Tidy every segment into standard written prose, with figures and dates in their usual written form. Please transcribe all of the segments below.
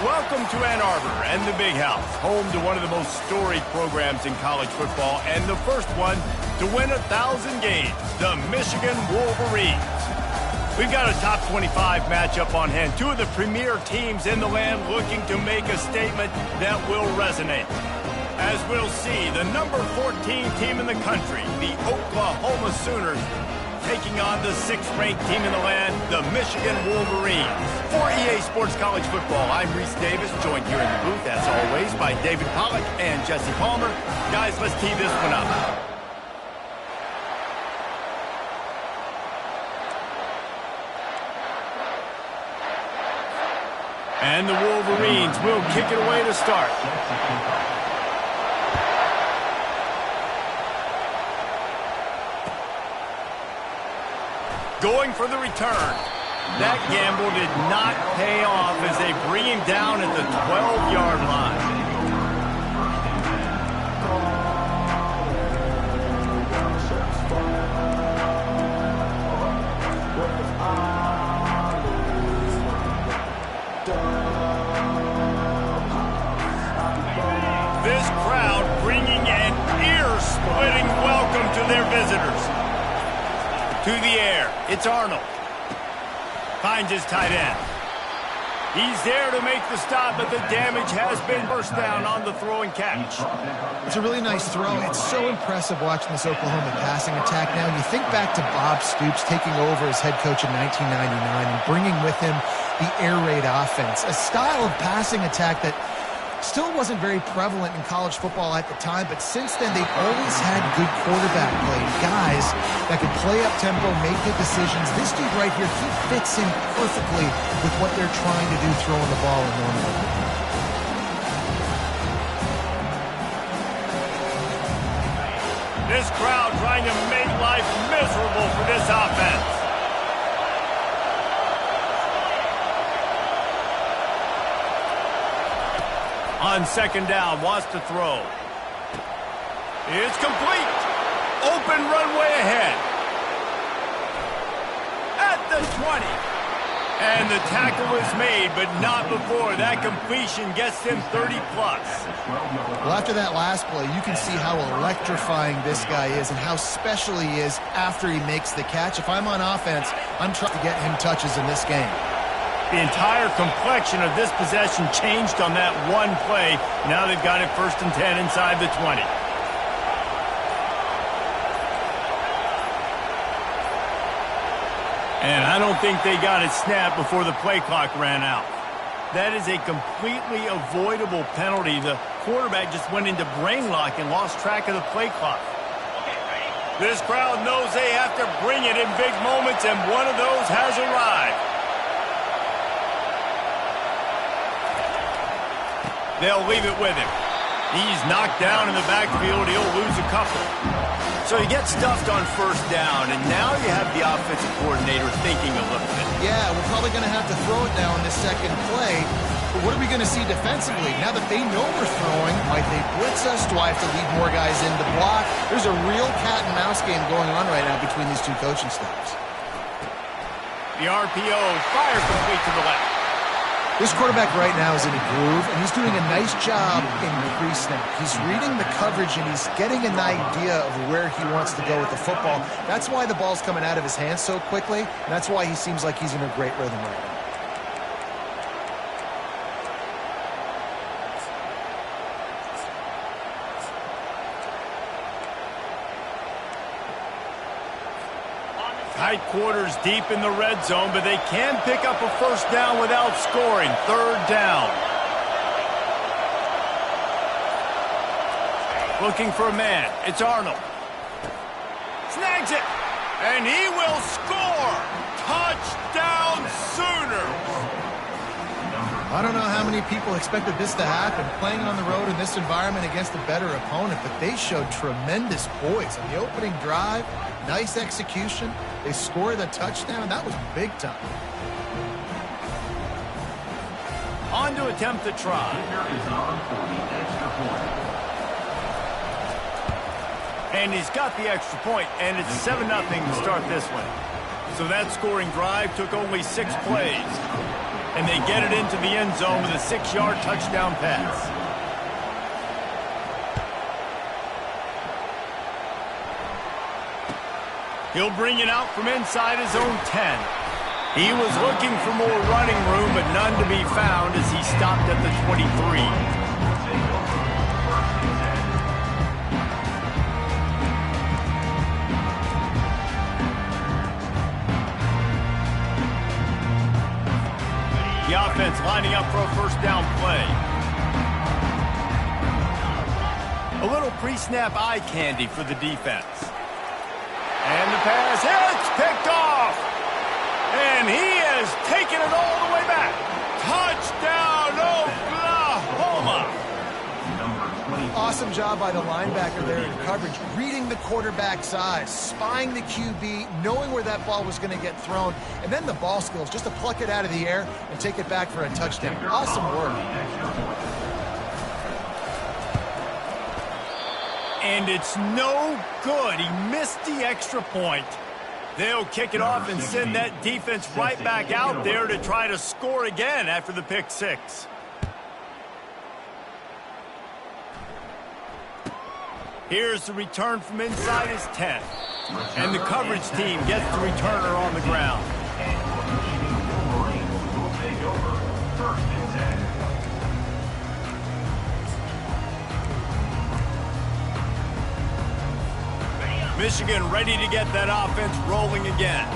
Welcome to Ann Arbor and the Big House, home to one of the most storied programs in college football and the first one to win 1,000 games, the Michigan Wolverines. We've got a top 25 matchup on hand, two of the premier teams in the land looking to make a statement that will resonate. As we'll see, the number 14 team in the country, the Oklahoma Sooners, taking on the 6th-ranked team in the land, the Michigan Wolverines. For EA Sports College Football, I'm Reese Davis, joined here in the booth, as always, by David Pollack and Jesse Palmer. Guys, let's tee this one up. And the Wolverines will kick it away to start. Going for the return. That gamble did not pay off as they bring him down at the 12-yard line. This crowd bringing an ear-splitting welcome to their visitors. To the air, it's Arnold. Finds his tight end. He's there to make the stop, but the damage has been first down on the throw and catch. It's a really nice throw. It's so impressive watching this Oklahoma passing attack now. And you think back to Bob Stoops taking over as head coach in 1999 and bringing with him the air raid offense, a style of passing attack that still wasn't very prevalent in college football at the time, but since then they've always had good quarterback play, guys that can play up tempo, make good decisions. This dude right here, he fits in perfectly with what they're trying to do throwing the ball in normal. This crowd trying to make life miserable for this offense. On second down, wants to throw. It's complete. Open runway ahead. At the 20. And the tackle is made, but not before. That completion gets him 30+. Well, after that last play, you can see how electrifying this guy is and how special he is after he makes the catch. If I'm on offense, I'm trying to get him touches in this game. The entire complexion of this possession changed on that one play. Now they've got it 1st and 10 inside the 20. And I don't think they got it snapped before the play clock ran out. That is a completely avoidable penalty. The quarterback just went into brain lock and lost track of the play clock. This crowd knows they have to bring it in big moments, and one of those has arrived. They'll leave it with him. He's knocked down in the backfield. He'll lose a couple. So he gets stuffed on 1st down, and now you have the offensive coordinator thinking a little bit. Yeah, we're probably going to have to throw it now in this second play. But what are we going to see defensively? Now that they know we're throwing, might they blitz us? Do I have to leave more guys in to block? There's a real cat-and-mouse game going on right now between these two coaching staffs. The RPO fires complete to the left. This quarterback right now is in a groove, and he's doing a nice job in pre-snap. He's reading the coverage, and he's getting an idea of where he wants to go with the football. That's why the ball's coming out of his hands so quickly, and that's why he seems like he's in a great rhythm right now. Tight quarters deep in the red zone, but they can pick up a 1st down without scoring. 3rd down. Looking for a man. It's Arnold. Snags it. And he will score. Touchdown Sooners. I don't know how many people expected this to happen, playing on the road in this environment against a better opponent, but they showed tremendous poise on the opening drive. Nice execution. They scored a touchdown. That was big time. On to attempt the try. And he's got the extra point, and it's 7-0 to start this one. So that scoring drive took only 6 plays. And they get it into the end zone with a 6-yard touchdown pass. He'll bring it out from inside his own 10. He was looking for more running room, but none to be found as he stopped at the 23. The offense lining up for a first down play. A little pre-snap eye candy for the defense. And the pass hits, picked off. And he has taken it all the way back. Touchdown, Oklahoma. Awesome job by the linebacker there in coverage, reading the quarterback's eyes, spying the QB, knowing where that ball was going to get thrown, and then the ball skills just to pluck it out of the air and take it back for a touchdown. Awesome work. And it's no good. He missed the extra point. They'll kick it off and send that defense right back out there to try to score again after the pick six. Here's the return from inside his 10. And the coverage team gets the returner on the ground. Michigan ready to get that offense rolling again.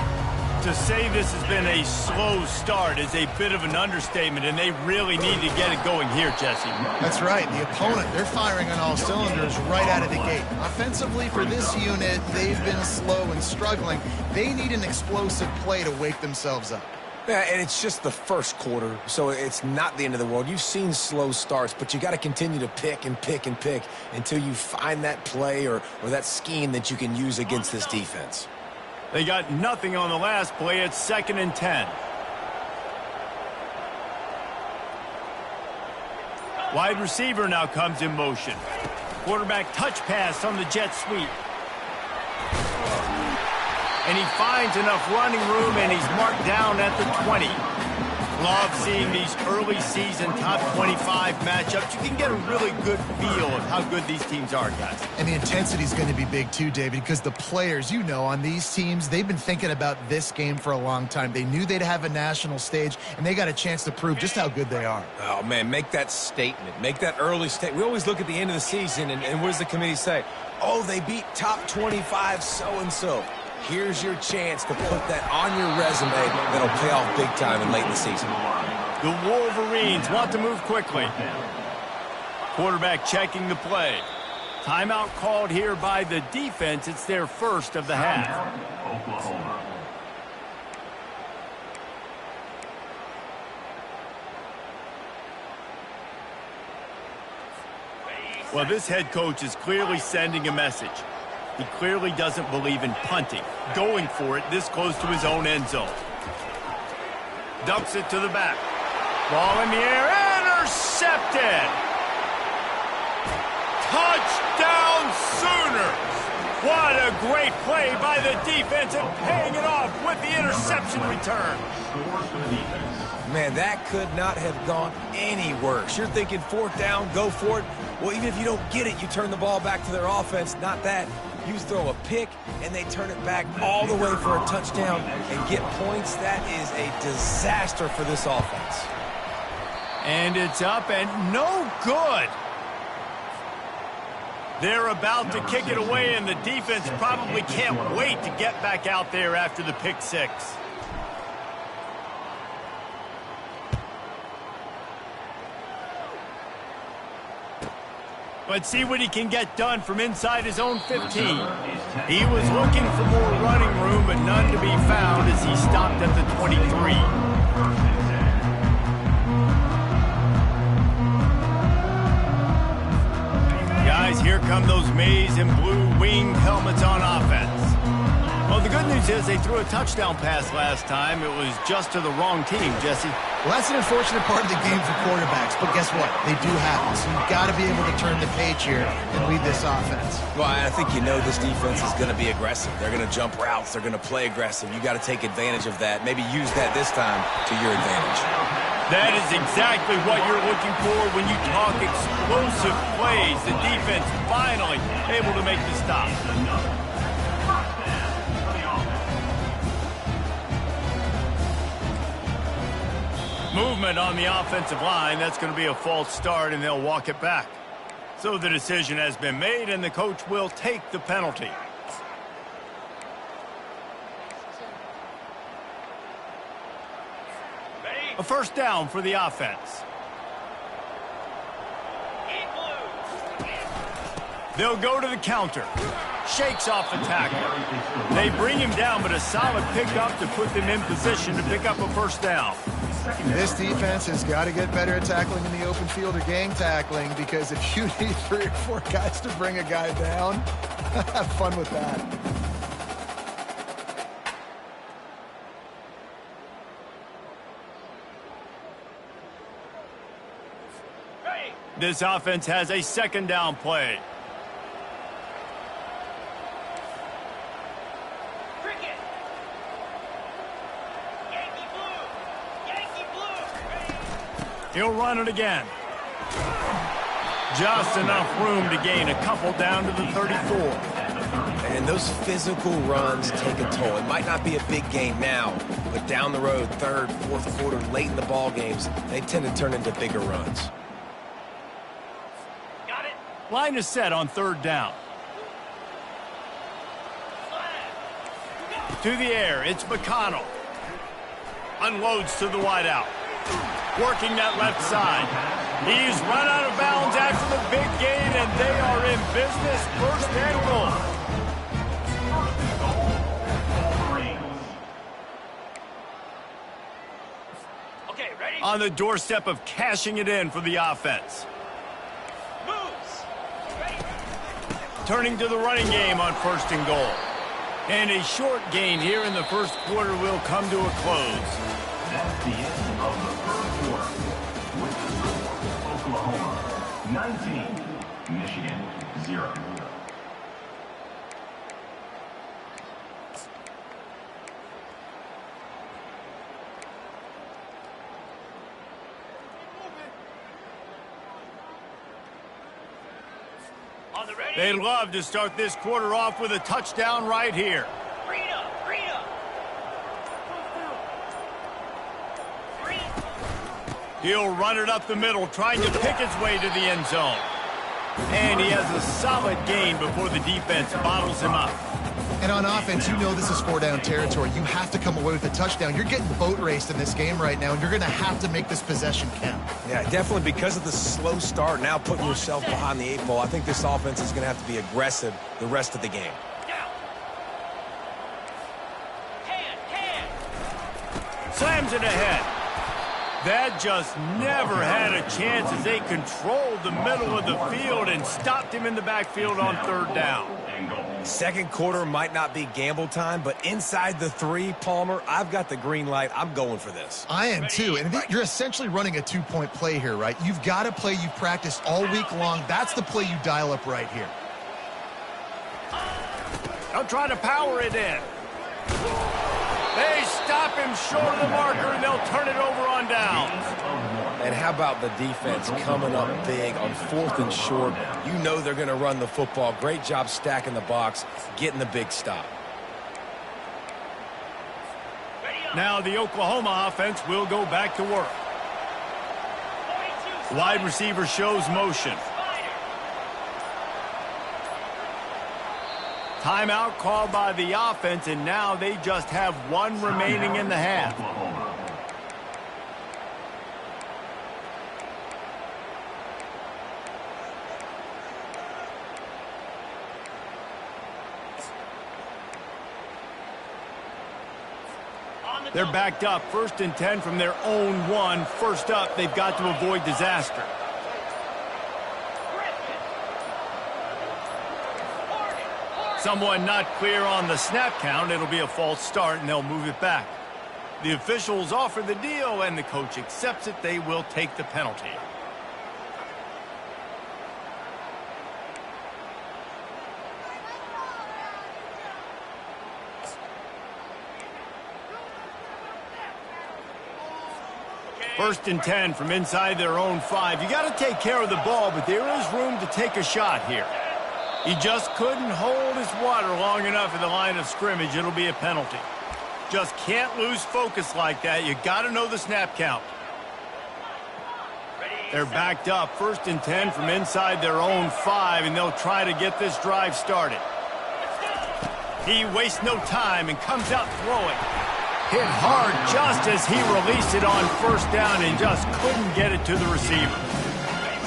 To say this has been a slow start is a bit of an understatement, and they really need to get it going here, Jesse. That's right. The opponent, they're firing on all cylinders right out of the gate. Offensively, for this unit, they've been slow and struggling. They need an explosive play to wake themselves up. Yeah, and it's just the first quarter, so it's not the end of the world. You've seen slow starts, but you got to continue to pick and pick and pick until you find that play or that scheme that you can use against this defense. They got nothing on the last play. It's 2nd and 10. Wide receiver now comes in motion. Quarterback touch pass on the jet sweep. And he finds enough running room, and he's marked down at the 20. Love seeing these early season top 25 matchups. You can get a really good feel of how good these teams are, guys. And the intensity is going to be big too, David, because the players, you know, on these teams, they've been thinking about this game for a long time. They knew they'd have a national stage, and they got a chance to prove just how good they are. Oh, man, make that statement. Make that early statement. We always look at the end of the season, and what does the committee say? Oh, they beat top 25 so-and-so. Here's your chance to put that on your resume that'll pay off big time and late in the season. The Wolverines want to move quickly. Quarterback checking the play. Timeout called here by the defense. It's their first of the half. Well, this head coach is clearly sending a message. He clearly doesn't believe in punting, going for it this close to his own end zone. Dumps it to the back. Ball in the air, intercepted! Touchdown Sooners! What a great play by the defense and paying it off with the interception return. Man, that could not have gone any worse. You're thinking 4th down, go for it. Well, even if you don't get it, you turn the ball back to their offense. Not that. You throw a pick, and they turn it back all the way for a touchdown and get points. That is a disaster for this offense. And it's up and no good. They're about to kick it away, and the defense probably can't wait to get back out there after the pick six. Let's see what he can get done from inside his own 15. He was looking for more running room, but none to be found as he stopped at the 23. Guys, here come those maize and blue winged helmets on offense. Well, the good news is they threw a touchdown pass last time. It was just to the wrong team, Jesse. Well, that's an unfortunate part of the game for quarterbacks, but guess what? They do happen, so you've got to be able to turn the page here and lead this offense. Well, I think you know this defense is going to be aggressive. They're going to jump routes. They're going to play aggressive. You got to take advantage of that. Maybe use that this time to your advantage. That is exactly what you're looking for when you talk explosive plays. The defense finally able to make the stop. Movement on the offensive line. That's going to be a false start, and they'll walk it back. So the decision has been made, and the coach will take the penalty. A first down for the offense. They'll go to the counter. Shakes off the tackle. They bring him down, but a solid pickup to put them in position to pick up a first down. This defense has got to get better at tackling in the open field or gang tackling, because if you need 3 or 4 guys to bring a guy down, have fun with that. This offense has a second down play. He'll run it again. Just enough room to gain a couple down to the 34. And those physical runs take a toll. It might not be a big game now, but down the road, third, fourth quarter, late in the ball games, they tend to turn into bigger runs. Got it. Line is set on third down. To the air, it's McConnell. Unloads to the wideout. Working that left side. He's run out of bounds after the big gain, and they are in business. First and goal. Okay, ready? On the doorstep of cashing it in for the offense. Moves. Ready. Turning to the running game on first and goal. And a short gain here in the first quarter will come to a close. That's the end of the first quarter. With the score, Oklahoma 19, Michigan 0. They'd love to start this quarter off with a touchdown right here. He'll run it up the middle, trying to pick his way to the end zone. And he has a solid gain before the defense bottles him up. And on offense, you know this is 4-down territory. You have to come away with a touchdown. You're getting boat raced in this game right now, and you're going to have to make this possession count. Yeah, definitely because of the slow start, now putting yourself behind the 8 ball, I think this offense is going to have to be aggressive the rest of the game. Slams it ahead. That just never had a chance as they controlled the middle of the field and stopped him in the backfield on third down. Second quarter might not be gamble time, but inside the 3, Palmer, I've got the green light. I'm going for this. I am too, and you're essentially running a 2-point play here, right? You've got a play you've practiced all week long. That's the play you dial up right here. They'll try to power it in. They stop him short of the marker, and they'll turn it over on downs. And how about the defense coming up big on 4th and short? You know they're going to run the football. Great job stacking the box, getting the big stop. Now the Oklahoma offense will go back to work. Wide receiver shows motion. Timeout called by the offense, and now they just have 1 remaining in the half. They're backed up, 1st and 10 from their own 1. First up, they've got to avoid disaster. Someone not clear on the snap count. It'll be a false start, and they'll move it back. The officials offer the deal, and the coach accepts it. They will take the penalty. First and 10 from inside their own 5. You got to take care of the ball, but there is room to take a shot here. He just couldn't hold his water long enough in the line of scrimmage. It'll be a penalty. Just can't lose focus like that. You got to know the snap count. They're backed up. First and 10 from inside their own 5, and they'll try to get this drive started. He wastes no time and comes out throwing. Hit hard just as he released it on first down and just couldn't get it to the receiver.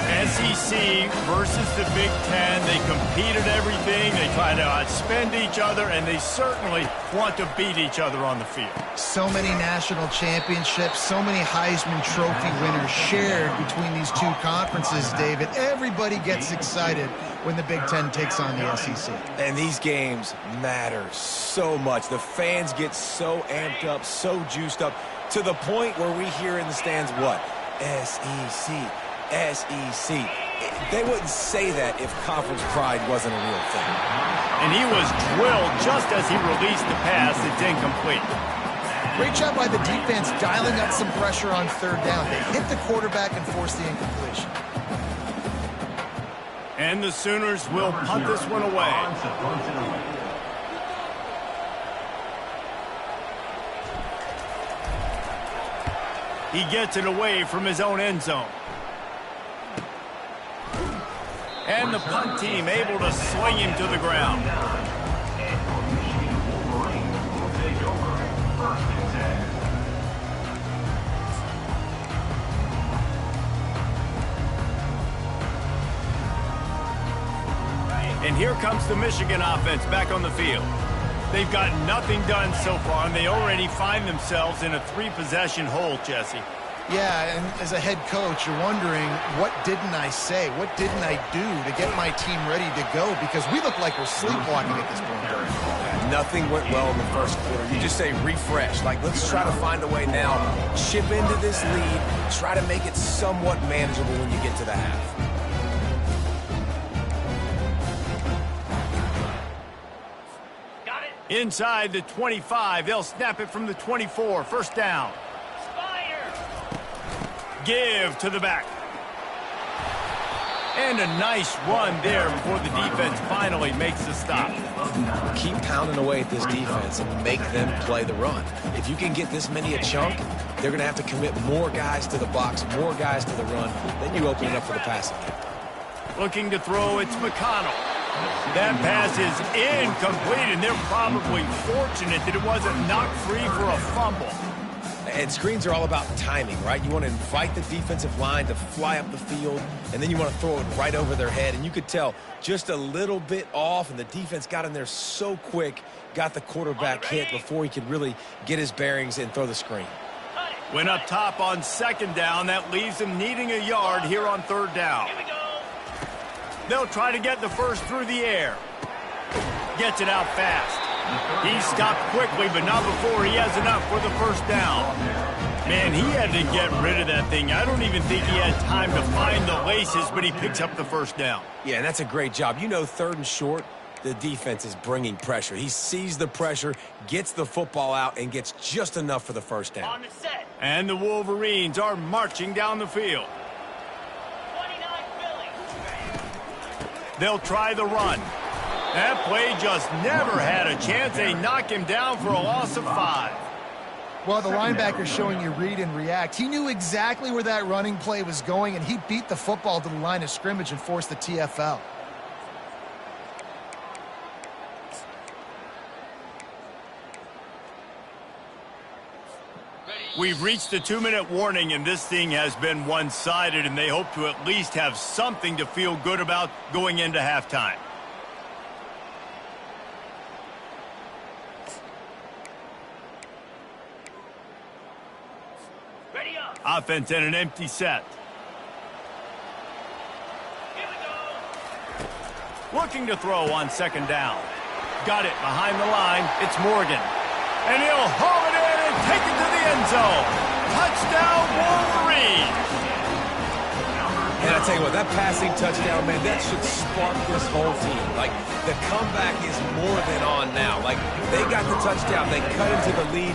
SEC versus the Big Ten. They compete at everything. They try to outspend each other, and they certainly want to beat each other on the field. So many national championships, so many Heisman Trophy winners shared between these two conferences, David. Everybody gets excited when the Big Ten takes on the SEC. And these games matter so much. The fans get so amped up, so juiced up, to the point where we hear in the stands what? SEC. SEC. They wouldn't say that if conference pride wasn't a real thing. And he was drilled just as he released the pass. It's incomplete. Great job by the defense dialing up some pressure on third down. They hit the quarterback and forced the incompletion. And the Sooners will punt this one away. He gets it away from his own end zone. And the punt team able to swing him to the ground. And here comes the Michigan offense back on the field. They've got nothing done so far, and they already find themselves in a 3-possession hole, Jesse. Yeah, and as a head coach, you're wondering, what didn't I say? What didn't I do to get my team ready to go? Because we look like we're sleepwalking at this point. Yeah, nothing went well in the first quarter. You just say refresh. Like, let's try to find a way now. Chip into this lead. Try to make it somewhat manageable when you get to the half. Inside the 25, they'll snap it from the 24. First down. Give to the back. And a nice run there before the defense finally makes the stop. Keep pounding away at this defense and make them play the run. If you can get this many a chunk, they're going to have to commit more guys to the box, more guys to the run. Then you open it up for the passing game. Looking to throw, it's McConnell. That pass is incomplete, and they're probably fortunate that it wasn't knocked free for a fumble. And screens are all about timing, right? You want to invite the defensive line to fly up the field, and then you want to throw it right over their head. And you could tell just a little bit off, and the defense got in there so quick, got the quarterback hit before he could really get his bearings and throw the screen. Went up top on second down. That leaves them needing a yard here on third down. They'll try to get the first through the air. Gets it out fast. He stopped quickly, but not before he has enough for the first down. Man, he had to get rid of that thing. I don't even think he had time to find the laces, but he picks up the first down. Yeah, and that's a great job. You know, third and short, the defense is bringing pressure. He sees the pressure, gets the football out, and gets just enough for the first down. On the set. And the Wolverines are marching down the field. 29 Philly. They'll try the run. That play just never had a chance. They knock him down for a loss of 5. Well, the linebacker's showing you read and react. He knew exactly where that running play was going, and he beat the football to the line of scrimmage and forced the TFL. We've reached the 2-minute warning, and this thing has been one-sided, and they hope to at least have something to feel good about going into halftime. Offense in an empty set. Here we go. Looking to throw on second down. Got it behind the line. It's Morgan. And he'll haul it in and take it to the end zone. Touchdown, Wolverines. And I tell you what, that passing touchdown, man, that should spark this whole team. Like, the comeback is more than on now. Like, they got the touchdown. They cut into the lead.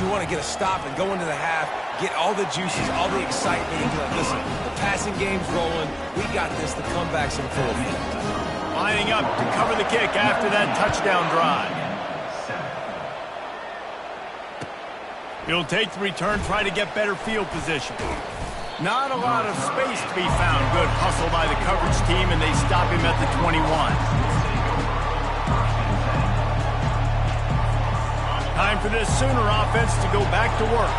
you want to get a stop and go into the half, get all the juices, all the excitement, and be like, listen, the passing game's rolling. We got this. The comeback's in full effect. Lining up to cover the kick after that touchdown drive. He'll take the return, try to get better field position. Not a lot of space to be found. Good hustle by the coverage team, and they stop him at the 21. Time for this Sooner offense to go back to work.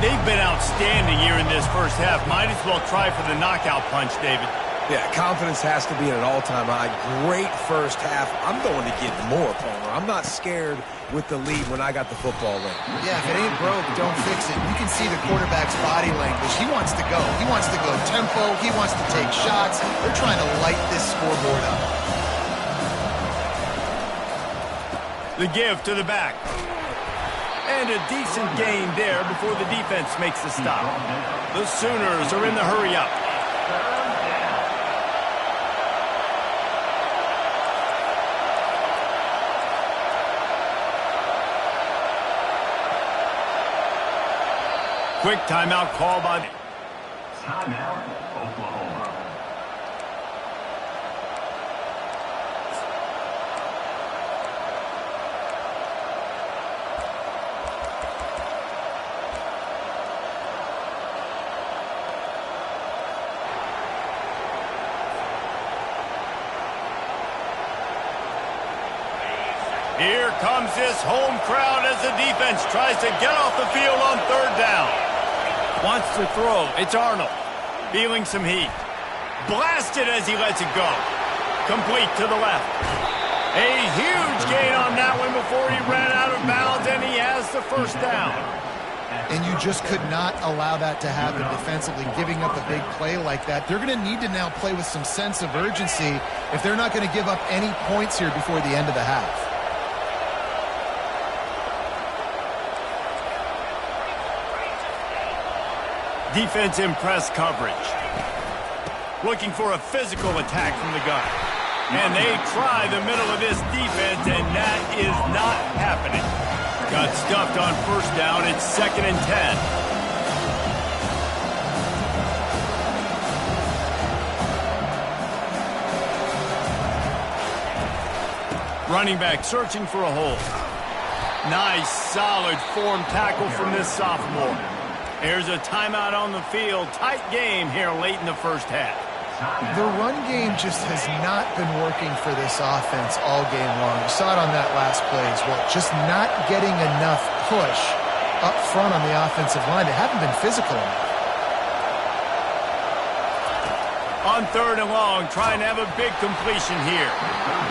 They've been outstanding here in this first half. Might as well try for the knockout punch, David. Yeah, confidence has to be at an all-time high. Great first half. I'm going to get more, Palmer. I'm not scared with the lead when I got the football in. Yeah, if it ain't broke, don't fix it. You can see the quarterback's body language. He wants to go. He wants to go tempo. He wants to take shots. They're trying to light this scoreboard up. The give to the back. And a decent gain there before the defense makes the stop. The Sooners are in the hurry up. Quick timeout call by... Timeout, Oklahoma. Here comes this home crowd as the defense tries to get off the field on third down. Wants to throw. It's Arnold. Feeling some heat. Blasted as he lets it go. Complete to the left. A huge gain on that one before he ran out of bounds, and he has the first down. And you just could not allow that to happen defensively, giving up a big play like that. They're going to need to now play with some sense of urgency if they're not going to give up any points here before the end of the half. Defense in press coverage. Looking for a physical attack from the gun. And they try the middle of this defense, and that is not happening. Got stuffed on first down. It's 2nd and 10. Running back searching for a hole. Nice, solid form tackle from this sophomore. There's a timeout on the field. Tight game here late in the first half. The run game just has not been working for this offense all game long. You saw it on that last play as well. Just not getting enough push up front on the offensive line. They haven't been physical enough. On third and long, trying to have a big completion here.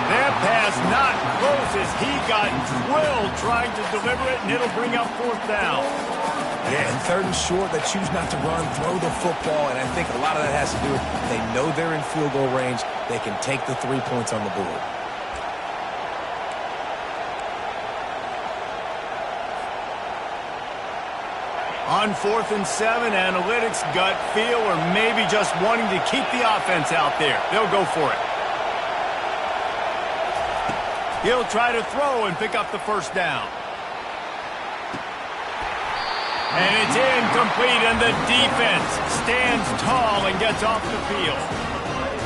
That pass not close as he got drilled trying to deliver it, and it'll bring up fourth down. Yeah, and third and short, they choose not to run, throw the football, and I think a lot of that has to do with they know they're in field goal range. They can take the 3 points on the board. On 4th and 7, analytics, gut feel, or maybe just wanting to keep the offense out there. They'll go for it. He'll try to throw and pick up the first down. And it's incomplete, and the defense stands tall and gets off the field.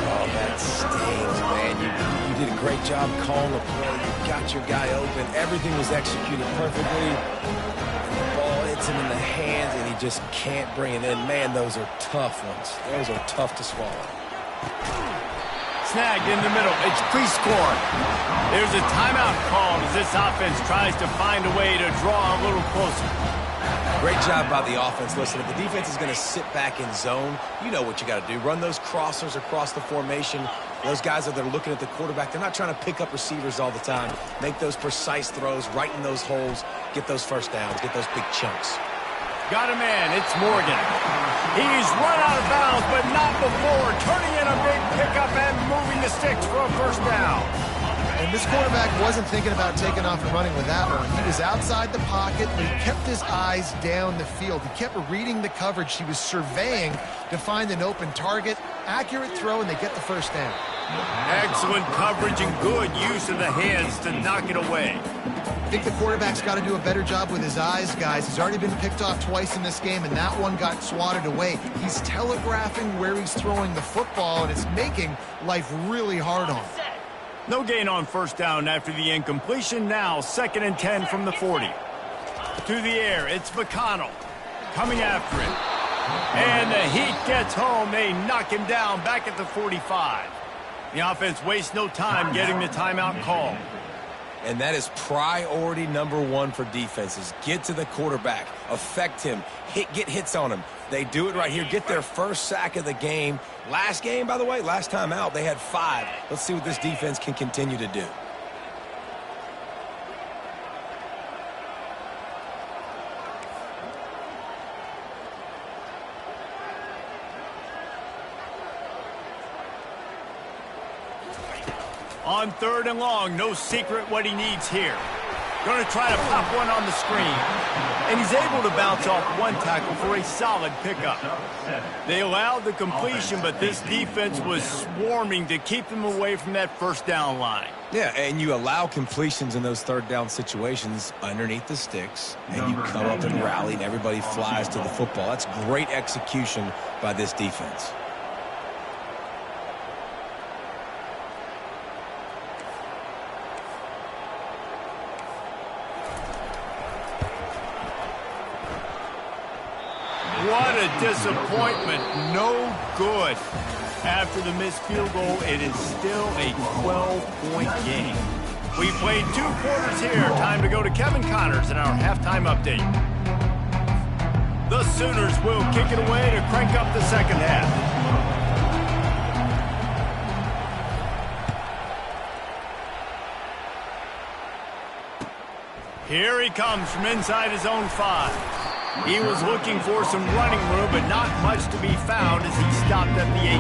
Oh, that stings, man. You did a great job calling the play. You got your guy open. Everything was executed perfectly. And the ball hits him in the hands, and he just can't bring it in. Man, those are tough ones. Those are tough to swallow. Snagged in the middle. It's pre-scored. There's a timeout called as this offense tries to find a way to draw a little closer. Great job by the offense. Listen, if the defense is going to sit back in zone, you know what you got to do. Run those crossers across the formation. Those guys that are looking at the quarterback, they're not trying to pick up receivers all the time. Make those precise throws, right in those holes, get those first downs, get those big chunks. Got a man. It's Morgan. He's run out of bounds, but not before. Turning in a big pickup and moving the sticks for a first down. And this quarterback wasn't thinking about taking off and running with that one. He was outside the pocket, but he kept his eyes down the field. He kept reading the coverage. He was surveying to find an open target. Accurate throw, and they get the first down. Excellent coverage and good use of the hands to knock it away. I think the quarterback's got to do a better job with his eyes, guys. He's already been picked off twice in this game, and that one got swatted away. He's telegraphing where he's throwing the football, and it's making life really hard on him. No gain on first down after the incompletion. Now 2nd and 10 from the 40. To the air, it's McConnell coming after it. And the Heat gets home. They knock him down back at the 45. The offense wastes no time getting the timeout call. And that is priority number 1 for defenses. Get to the quarterback, affect him, get hits on him. They do it right here, get their first sack of the game. Last game, by the way, last time out, they had 5. Let's see what this defense can continue to do. On 3rd and long, no secret what he needs here. Going to try to pop one on the screen. And he's able to bounce off one tackle for a solid pickup. They allowed the completion, but this defense was swarming to keep them away from that first down line. Yeah, and you allow completions in those 3rd down situations underneath the sticks, and you come up and rally, and everybody flies to the football. That's great execution by this defense. What a disappointment. No good. After the missed field goal, it is still a 12-point game. We played 2 quarters here. Time to go to Kevin Connors in our halftime update. The Sooners will kick it away to crank up the second half. Here he comes from inside his own 5. He was looking for some running room, but not much to be found as he stopped at the 18.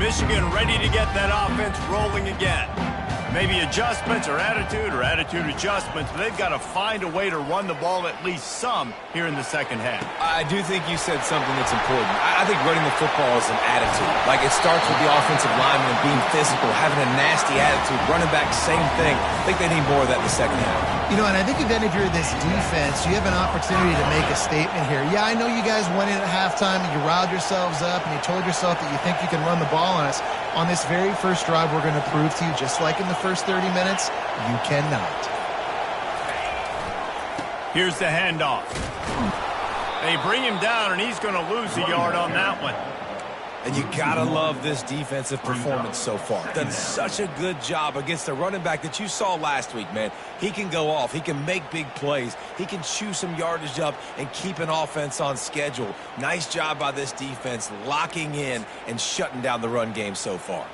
Michigan ready to get that offense rolling again. Maybe adjustments or attitude adjustments, but they've got to find a way to run the ball at least some here in the second half. I do think you said something that's important. I think running the football is an attitude. Like, it starts with the offensive lineman and being physical, having a nasty attitude. Running back, same thing. I think they need more of that in the second half. You know, and I think if any of you are this defense, you have an opportunity to make a statement here. Yeah, I know you guys went in at halftime and you riled yourselves up and you told yourself that you think you can run the ball on us. On this very first drive, we're going to prove to you, just like in the first 30 minutes, you cannot. Here's the handoff. They bring him down, and he's going to lose a yard on that one. And you gotta love this defensive performance so far. Done such a good job against the running back that you saw last week, man. He can go off. He can make big plays. He can chew some yardage up and keep an offense on schedule. Nice job by this defense locking in and shutting down the run game so far.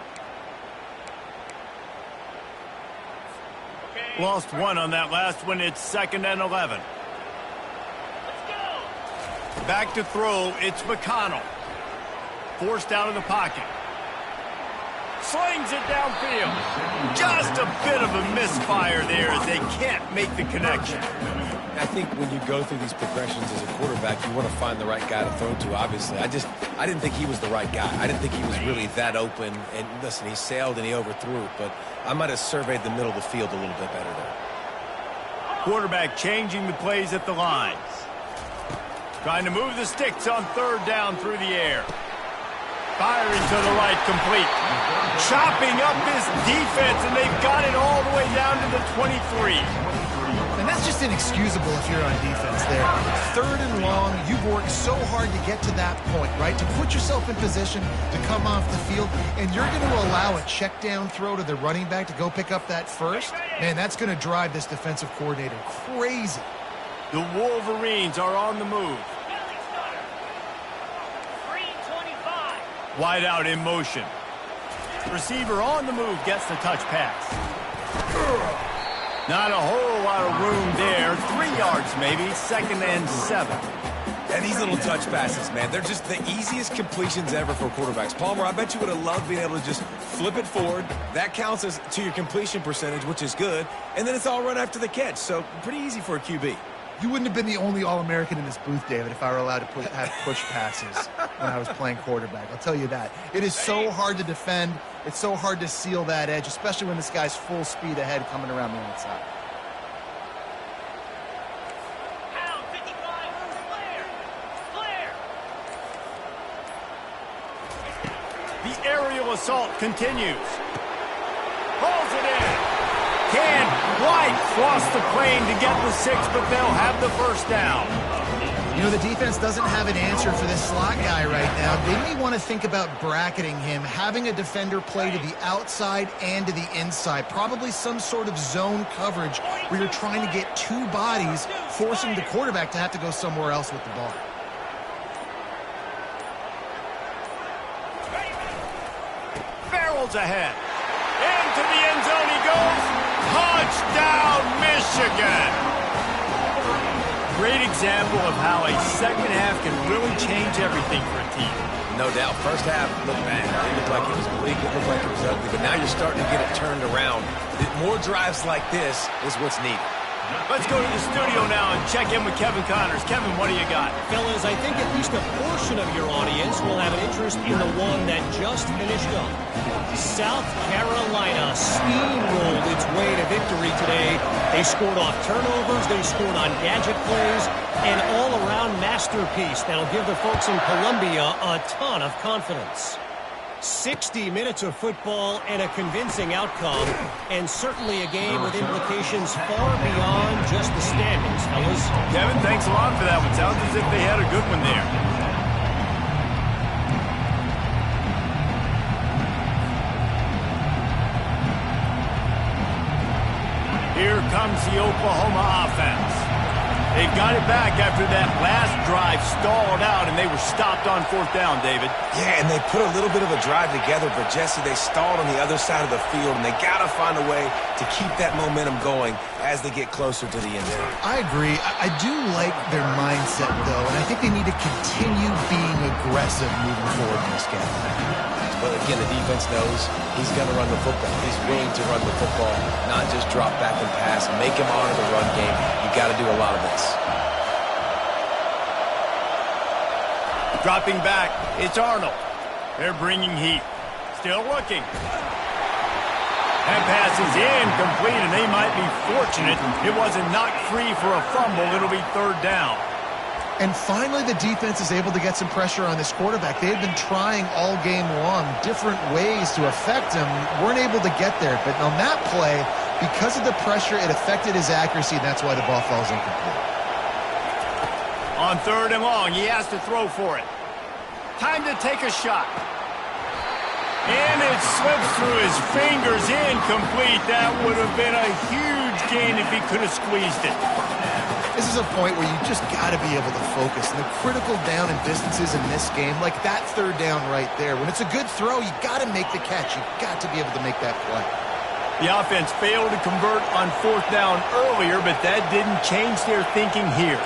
Lost 1 on that last one. It's 2nd and 11. Back to throw. It's McConnell. Forced out of the pocket. Slings it downfield. Just a bit of a misfire there as they can't make the connection. I think when you go through these progressions as a quarterback, you want to find the right guy to throw to, obviously. I didn't think he was the right guy. I didn't think he was really that open. And listen, he sailed and he overthrew it, but I might have surveyed the middle of the field a little bit better there. Quarterback changing the plays at the lines. Trying to move the sticks on 3rd down through the air. Firing to the right, complete. Chopping up this defense, and they've got it all the way down to the 23. And that's just inexcusable if you're on defense there. 3rd and long, you've worked so hard to get to that point, right? To put yourself in position to come off the field, and you're going to allow a check down throw to the running back to go pick up that first? Man, that's going to drive this defensive coordinator crazy. The Wolverines are on the move. Wide out in motion. Receiver on the move gets the touch pass. Not a whole lot of room there. 3 yards maybe. 2nd and 7. And these little touch passes, man, they're just the easiest completions ever for quarterbacks. Palmer, I bet you would have loved being able to just flip it forward. That counts as to your completion percentage, which is good. And then it's all run after the catch, so pretty easy for a QB. You wouldn't have been the only All-American in this booth, David, if I were allowed to have push passes when I was playing quarterback. I'll tell you that. It is so hard to defend. It's so hard to seal that edge, especially when this guy's full speed ahead coming around the outside. The aerial assault continues. Pulls it in. Can't quite cross the plane to get the 6, but they'll have the first down. You know, the defense doesn't have an answer for this slot guy right now. They may want to think about bracketing him, having a defender play to the outside and to the inside. Probably some sort of zone coverage where you're trying to get two bodies, forcing the quarterback to have to go somewhere else with the ball. Barrels ahead. Into the end zone he goes. Touchdown, Michigan! Great example of how a second half can really change everything for a team. No doubt. First half looked bad. It looked like it was bleak. It looked like it was ugly. But now you're starting to get it turned around. More drives like this is what's needed. Let's go to the studio now and check in with Kevin Connors. Kevin, what do you got? Fellas, I think at least a portion of your audience will have an interest in the one that just finished up. South Carolina steamrolled its way to victory today. They scored off turnovers, they scored on gadget plays, an all-around masterpiece that'll give the folks in Columbia a ton of confidence. 60 minutes of football and a convincing outcome, and certainly a game with implications far beyond just the standings, fellas. Kevin, thanks a lot for that one. Sounds as if they had a good one there. Here comes the Oklahoma offense. They've got it back after that last drive stalled out, and they were stopped on 4th down, David. Yeah, and they put a little bit of a drive together, but, Jesse, they stalled on the other side of the field, and they got to find a way to keep that momentum going as they get closer to the end zone. I agree. I do like their mindset, though, and I think they need to continue being aggressive moving forward in this game. But again, the defense knows he's going to run the football. He's willing to run the football, not just drop back and pass, make him honor the run game. You got to do a lot of this. Dropping back, it's Arnold. They're bringing heat. Still looking. That pass is incomplete, and they might be fortunate it wasn't knocked free for a fumble. It'll be 3rd down. And finally, the defense is able to get some pressure on this quarterback. They had been trying all game long different ways to affect him, weren't able to get there. But on that play, because of the pressure, it affected his accuracy, and that's why the ball falls incomplete. On 3rd and long, he has to throw for it. Time to take a shot. And it slips through his fingers, incomplete. That would have been a huge gain if he could have squeezed it. This is a point where you just got to be able to focus. And the critical down and distances in this game, like that 3rd down right there, when it's a good throw, you got to make the catch. You got to be able to make that play. The offense failed to convert on 4th down earlier, but that didn't change their thinking here.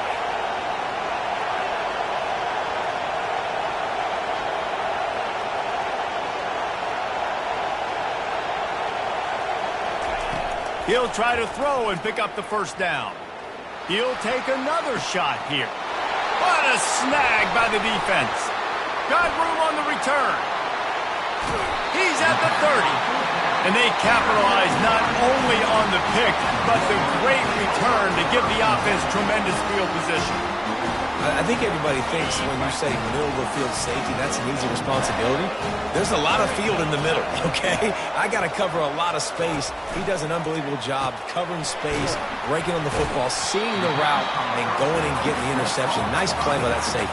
He'll try to throw and pick up the 1st down. He'll take another shot here. What a snag by the defense. Got room on the return. He's at the 30. And they capitalize not only on the pick, but the great return to give the offense tremendous field position. I think everybody thinks when you say middle of the field safety, that's an easy responsibility. There's a lot of field in the middle, okay? I got to cover a lot of space. He does an unbelievable job covering space, breaking on the football, seeing the route, and going and getting the interception. Nice play by that safety.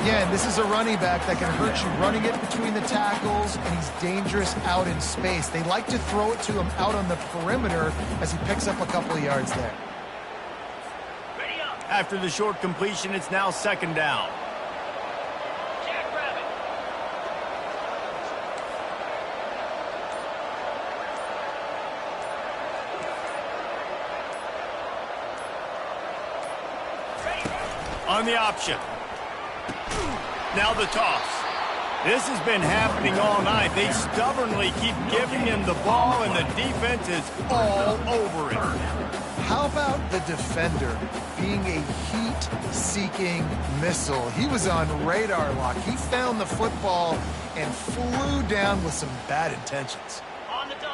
Again, this is a running back that can hurt you running it between the tackles, and he's dangerous out in space. They like to throw it to him out on the perimeter as he picks up a couple of yards there. After the short completion, it's now 2nd down. On the option. Now the toss. This has been happening all night. They stubbornly keep giving him the ball, and the defense is all over it. How about the defender being a heat-seeking missile? He was on radar lock. He found the football and flew down with some bad intentions.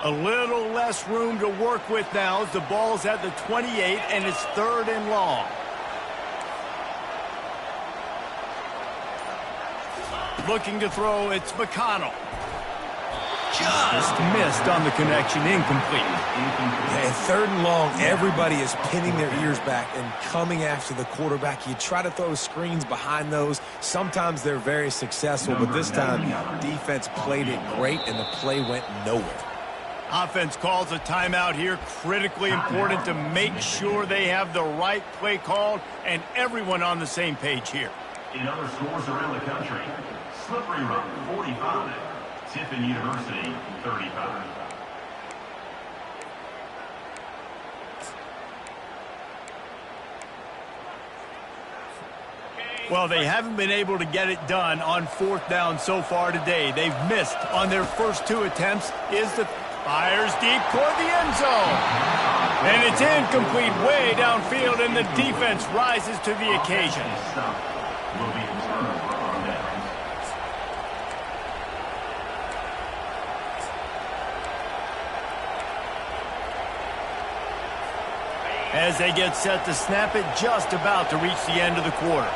A little less room to work with now as the ball's at the 28, and it's 3rd and long. Looking to throw, it's McConnell. Just missed on the connection, incomplete. Yeah, 3rd and long, everybody is pinning their ears back and coming after the quarterback. You try to throw screens behind those. Sometimes they're very successful, but this time, defense played it great, and the play went nowhere. Offense calls a timeout here. Critically important to make sure they have the right play called and everyone on the same page here. In other scores around the country, Slippery Rock 45, Tiffin University 35. Well, they haven't been able to get it done on 4th down so far today. They've missed on their first 2 attempts. Fires deep toward the end zone. And it's incomplete way downfield, and the defense rises to the occasion. Will be returned on downs. As they get set to snap it, just about to reach the end of the quarter.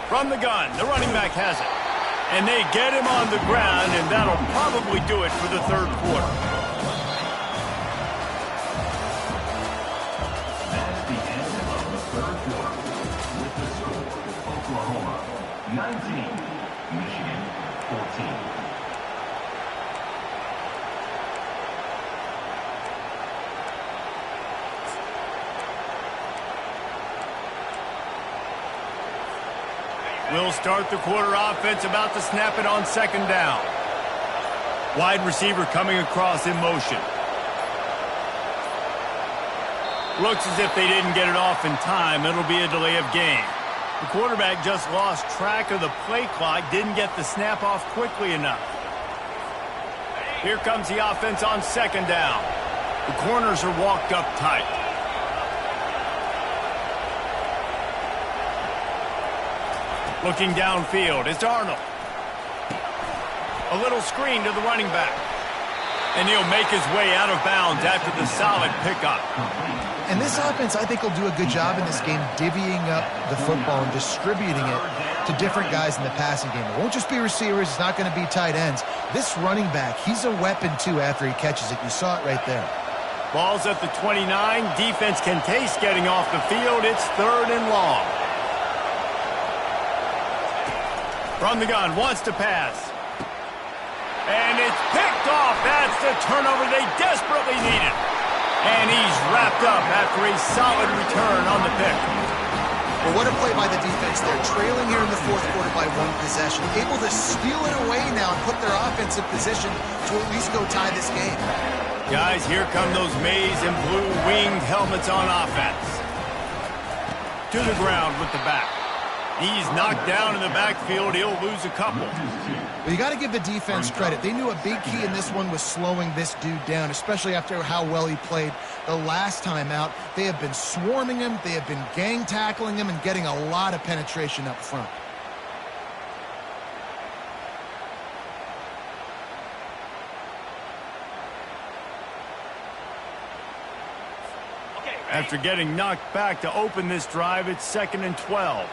From the gun, the running back has it. And they get him on the ground, and that'll probably do it for the 3rd quarter. That's the end of the 3rd quarter. With the score, Oklahoma 19, Michigan 14. We'll start the quarter offense, about to snap it on 2nd down. Wide receiver coming across in motion. Looks as if they didn't get it off in time. It'll be a delay of game. The quarterback just lost track of the play clock, didn't get the snap off quickly enough. Here comes the offense on 2nd down. The corners are walked up tight. Looking downfield, it's Arnold. A little screen to the running back. And he'll make his way out of bounds after the solid pickup. And this offense, I think, will do a good job in this game divvying up the football and distributing it to different guys in the passing game. It won't just be receivers. It's not going to be tight ends. This running back, he's a weapon, too, after he catches it. You saw it right there. Ball's at the 29. Defense can taste getting off the field. It's 3rd and long. From the gun, wants to pass. And it's picked off. That's the turnover they desperately needed. And he's wrapped up after a solid return on the pick. Well, what a play by the defense. They're trailing here in the 4th quarter by 1 possession. Able to steal it away now and put their offense in position to at least go tie this game. Guys, here come those maize and blue winged helmets on offense. To the ground with the back. He's knocked down in the backfield. He'll lose a couple. Well, you got to give the defense credit. They knew a big key in this one was slowing this dude down, especially after how well he played the last time out. They have been swarming him. They have been gang tackling him and getting a lot of penetration up front. After getting knocked back to open this drive, it's 2nd and 12.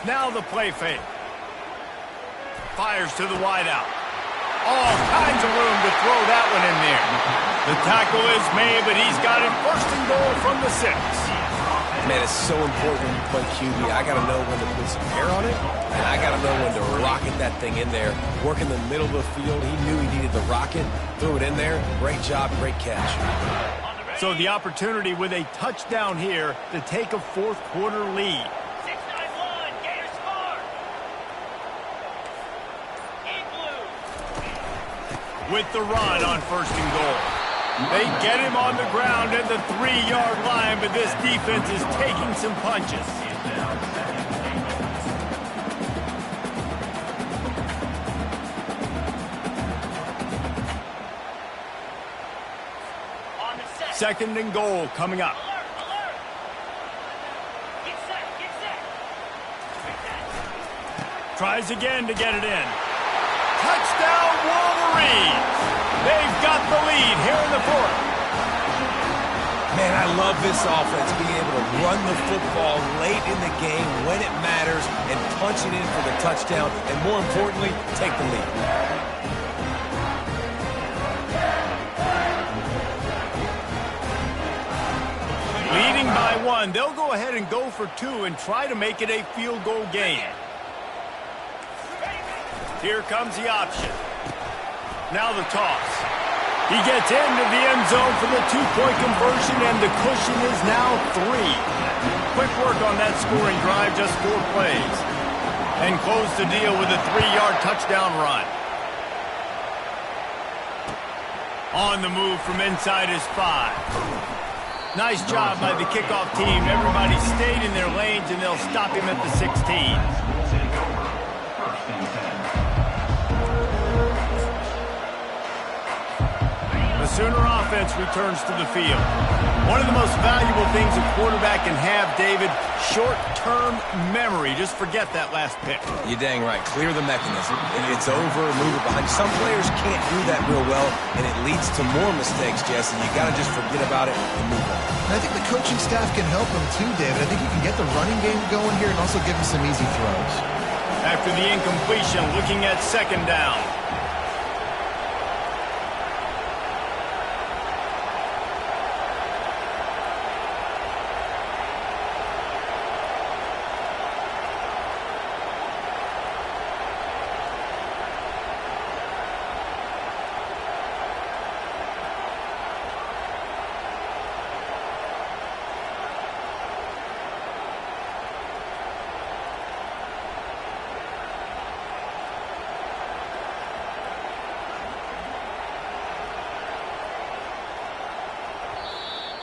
Now the play fake. Fires to the wideout. All kinds of room to throw that one in there. The tackle is made, but he's got it 1st and goal from the 6. Man, it's so important when you play QB. I got to know when to put some air on it, and I got to know when to rocket that thing in there. Work in the middle of the field. He knew he needed the rocket. Threw it in there. Great job, great catch. So the opportunity with a touchdown here to take a 4th quarter lead. With the run on 1st and goal. They get him on the ground at the 3-yard line, but this defense is taking some punches. Second and goal coming up. Tries again to get it in. Touchdown, Wolverines! They've got the lead here in the fourth. Man, I love this offense, being able to run the football late in the game when it matters and punch it in for the touchdown, and more importantly, take the lead. Leading by 1, they'll go ahead and go for 2 and try to make it a field goal game. Here comes the option. Now the toss. He gets into the end zone for the 2-point conversion, and the cushion is now 3. Quick work on that scoring drive, just 4 plays. And close the deal with a 3-yard touchdown run. On the move from inside his 5. Nice job by the kickoff team. Everybody stayed in their lanes, and they'll stop him at the 16. The Sooner offense returns to the field. One of the most valuable things a quarterback can have, David, short-term memory. Just forget that last pick. You're dang right. Clear the mechanism. It's over, move it behind. Some players can't do that real well, and it leads to more mistakes, Jesse. You got to just forget about it and move on. And I think the coaching staff can help him too, David. I think he can get the running game going here and also give him some easy throws. After the incompletion, looking at second down.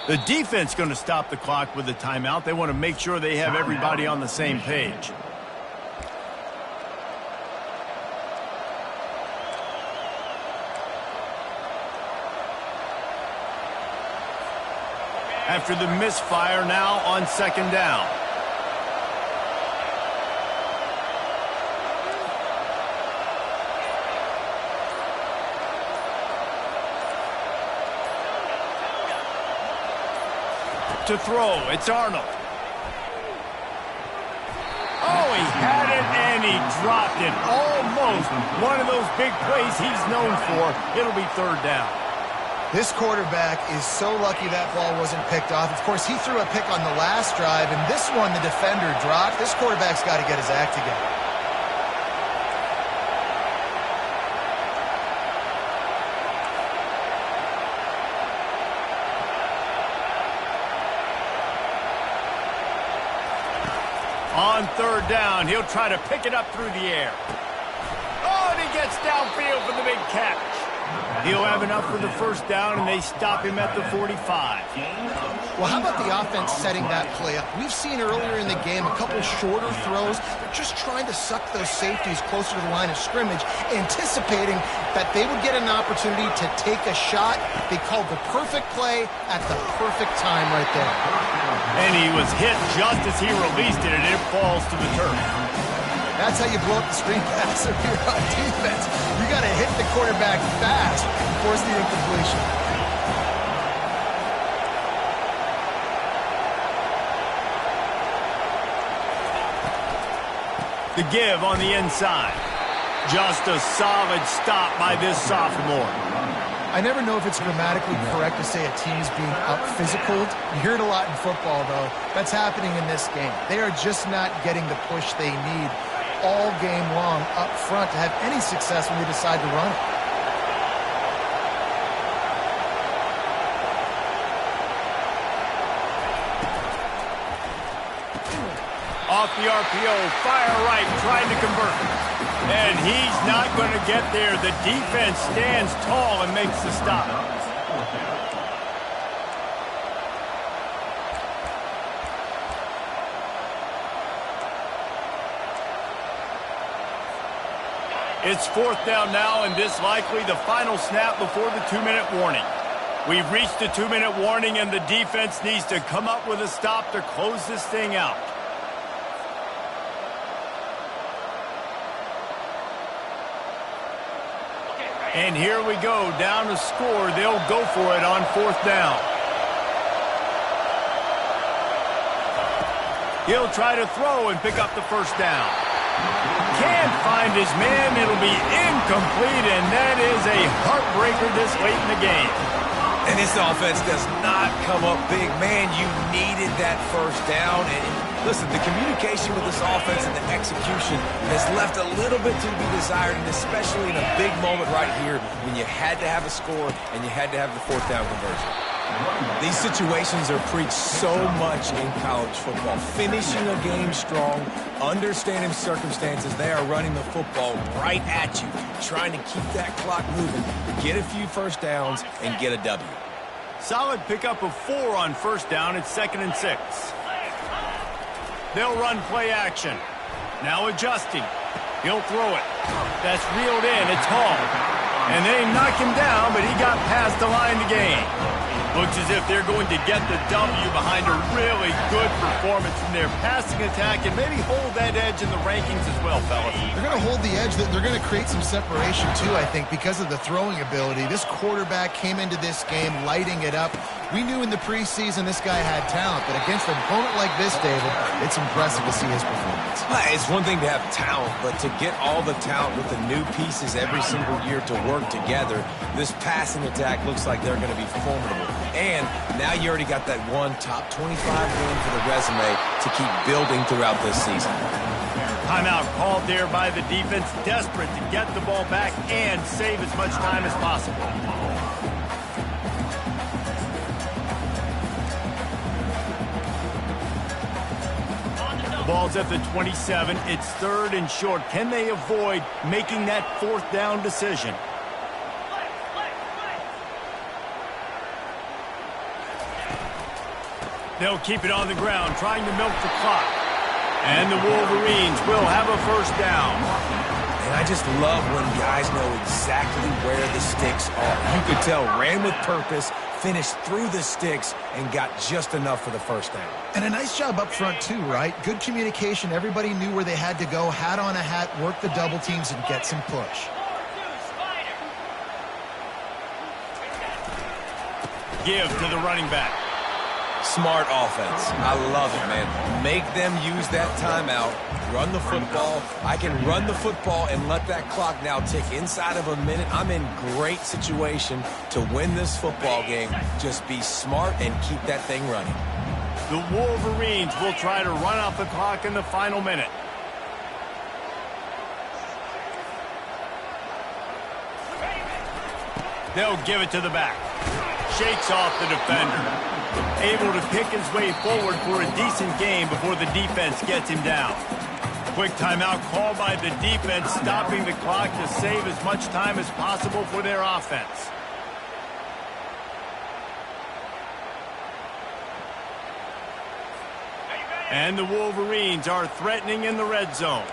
The defense going to stop the clock with the timeout. They want to make sure they have everybody on the same page. After the misfire, now on second down. To throw, it's Arnold. Oh, he had it and he dropped it. Almost one of those big plays he's known for. It'll be third down. This quarterback is so lucky that ball wasn't picked off. Of course, he threw a pick on the last drive, and this one the defender dropped. This quarterback's got to get his act together. On third down, he'll try to pick it up through the air. Oh, and he gets downfield for the big catch. He'll have enough for the first down, and they stop him at the 45. Well, how about the offense setting that play up? We've seen earlier in the game a couple shorter throws. They're just trying to suck those safeties closer to the line of scrimmage, anticipating that they would get an opportunity to take a shot. They called the perfect play at the perfect time right there. And he was hit just as he released it, and it falls to the turf. That's how you blow up the screen pass if you're on defense. You got to hit the quarterback fast and force the incompletion. The give on the inside. Just a solid stop by this sophomore. I never know if it's grammatically correct to say a team's being out-physicaled. You hear it a lot in football, though. That's happening in this game. They are just not getting the push they need all game long up front to have any success when they decide to run it. Off the RPO, fire right, trying to convert. And he's not going to get there. The defense stands tall and makes the stop. It's 4th down now, and this likely the final snap before the 2-minute warning. We've reached the 2-minute warning, and the defense needs to come up with a stop to close this thing out. And here we go, down to score. They'll go for it on 4th down. He'll try to throw and pick up the first down. Can't find his man. It'll be incomplete, and that is a heartbreaker this late in the game. And this offense does not come up big. Man, you needed that first down. And listen, the communication with this offense and the execution has left a little bit to be desired, and especially in a big moment right here when you had to have a score and you had to have the 4th down conversion. These situations are preached so much in college football. Finishing a game strong, understanding circumstances. They are running the football right at you, trying to keep that clock moving, get a few first downs, and get a W. Solid pickup of 4 on 1st down. It's 2nd and 6. They'll run play action. Now adjusting. He'll throw it. That's reeled in. It's Hall. And they knock him down, but he got past the line to gain. Looks as if they're going to get the W behind a really good performance from their passing attack and maybe hold that edge in the rankings as well, fellas. They're going to hold the edge. They're going to create some separation, too, I think, because of the throwing ability. This quarterback came into this game lighting it up. We knew in the preseason this guy had talent, but against an opponent like this, David, it's impressive to see his performance. It's one thing to have talent, but to get all the talent with the new pieces every single year to work together, this passing attack looks like they're going to be formidable. And now you already got that one top 25 win for the resume to keep building throughout this season. Timeout called there by the defense, desperate to get the ball back and save as much time as possible. The ball's at the 27. It's 3rd and short. Can they avoid making that 4th down decision? They'll keep it on the ground, trying to milk the clock. And the Wolverines will have a first down. And I just love when guys know exactly where the sticks are. You could tell, ran with purpose, finished through the sticks, and got just enough for the first down. And a nice job up front, too, right? Good communication. Everybody knew where they had to go, hat on a hat, work the double teams, and get some push. Give to the running back. Smart offense. I love it, man. Make them use that timeout, run the football. I can run the football and let that clock now tick inside of a minute. I'm in great situation to win this football game. Just be smart and keep that thing running. The Wolverines will try to run out the clock in the final minute. They'll give it to the back. Shakes off the defender. Able to pick his way forward for a decent game before the defense gets him down. Quick timeout called by the defense, stopping the clock to save as much time as possible for their offense. And the Wolverines are threatening in the red zone.